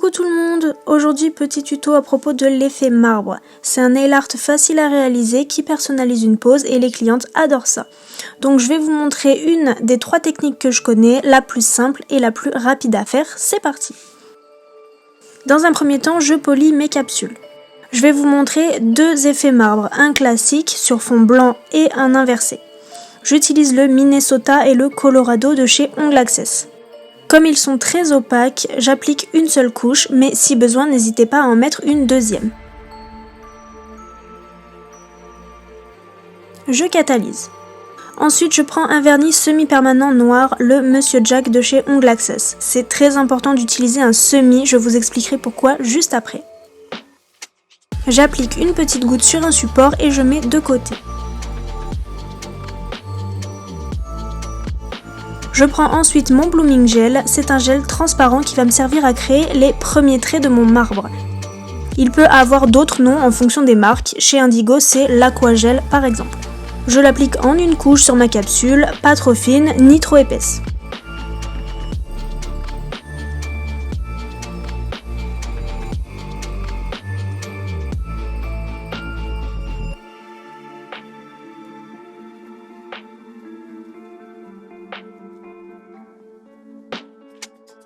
Coucou tout le monde, aujourd'hui petit tuto à propos de l'effet marbre. C'est un nail art facile à réaliser qui personnalise une pose et les clientes adorent ça. Donc je vais vous montrer une des 3 techniques que je connais, la plus simple et la plus rapide à faire, c'est parti. Dans un premier temps, je polis mes capsules. Je vais vous montrer 2 effets marbre, un classique sur fond blanc et un inversé. J'utilise le Minnesota et le Colorado de chez Ongles Access. Comme ils sont très opaques, j'applique une seule couche, mais si besoin, n'hésitez pas à en mettre une deuxième. Je catalyse. Ensuite, je prends un vernis semi-permanent noir, le Monsieur Jack de chez Ongles Access. C'est très important d'utiliser un semi, je vous expliquerai pourquoi juste après. J'applique une petite goutte sur un support et je mets de côté. Je prends ensuite mon Blooming Gel, c'est un gel transparent qui va me servir à créer les premiers traits de mon marbre. Il peut avoir d'autres noms en fonction des marques, chez Indigo c'est l'Aquagel par exemple. Je l'applique en une couche sur ma capsule, pas trop fine ni trop épaisse.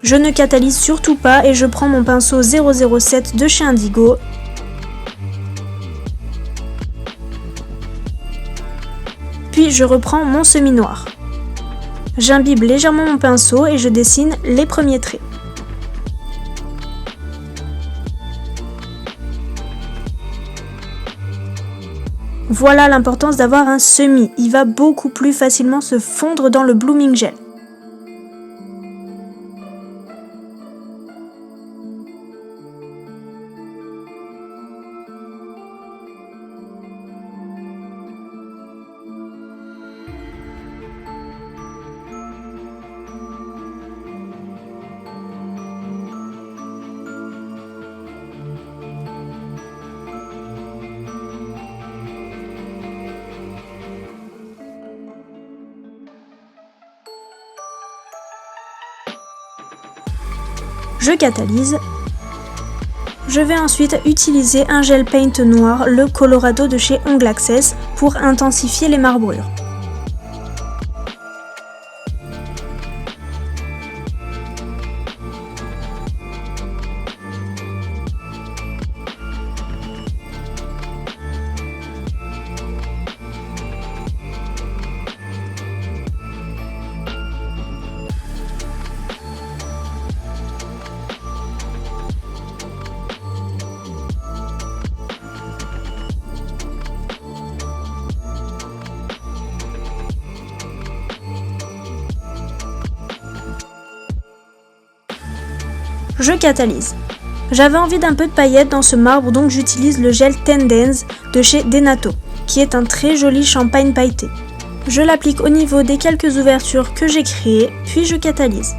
Je ne catalyse surtout pas et je prends mon pinceau 007 de chez Indigo. Puis je reprends mon semi-noir. J'imbibe légèrement mon pinceau et je dessine les premiers traits. Voilà l'importance d'avoir un semi, il va beaucoup plus facilement se fondre dans le Blooming Gel. Je catalyse. Je vais ensuite utiliser un gel paint noir, le Colorado de chez Ongles Access, pour intensifier les marbrures. Je catalyse. J'avais envie d'un peu de paillettes dans ce marbre, donc j'utilise le gel Tendance de chez Denato, qui est un très joli champagne pailleté. Je l'applique au niveau des quelques ouvertures que j'ai créées, puis je catalyse.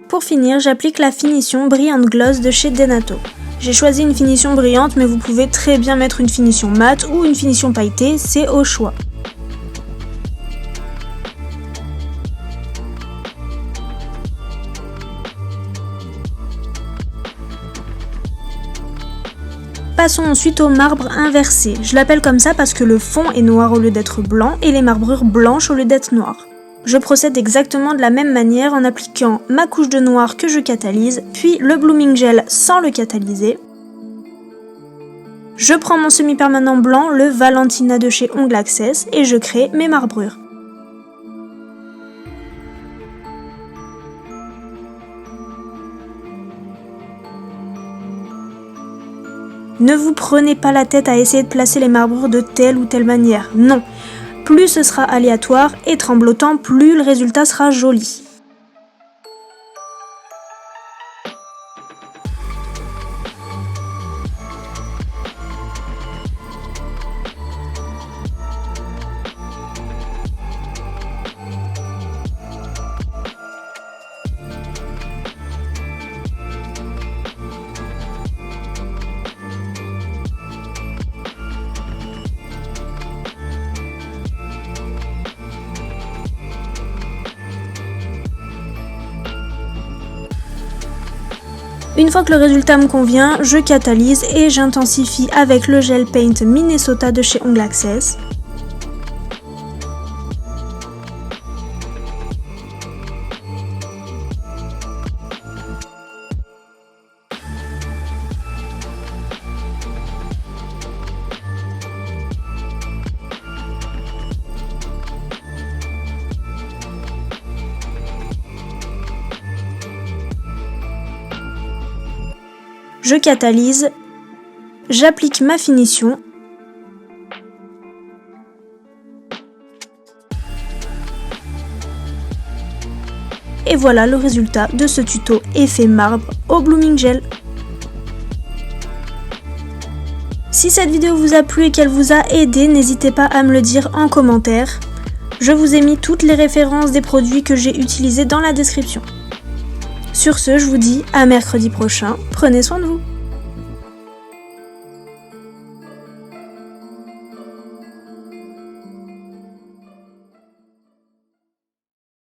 Pour finir, j'applique la finition Brilliant Gloss de chez Denato. J'ai choisi une finition brillante, mais vous pouvez très bien mettre une finition mate ou une finition pailletée, c'est au choix. Passons ensuite au marbre inversé. Je l'appelle comme ça parce que le fond est noir au lieu d'être blanc et les marbrures blanches au lieu d'être noires. Je procède exactement de la même manière en appliquant ma couche de noir que je catalyse, puis le Blooming Gel sans le catalyser. Je prends mon semi-permanent blanc, le Valentina de chez Ongles Access, et je crée mes marbrures. Ne vous prenez pas la tête à essayer de placer les marbrures de telle ou telle manière, non. Plus ce sera aléatoire et tremblotant, plus le résultat sera joli. Une fois que le résultat me convient, je catalyse et j'intensifie avec le gel paint Minnesota de chez Ongles Access. Je catalyse, j'applique ma finition et voilà le résultat de ce tuto effet marbre au Blooming Gel. Si cette vidéo vous a plu et qu'elle vous a aidé, n'hésitez pas à me le dire en commentaire. Je vous ai mis toutes les références des produits que j'ai utilisés dans la description. Sur ce, je vous dis à mercredi prochain, prenez soin de vous.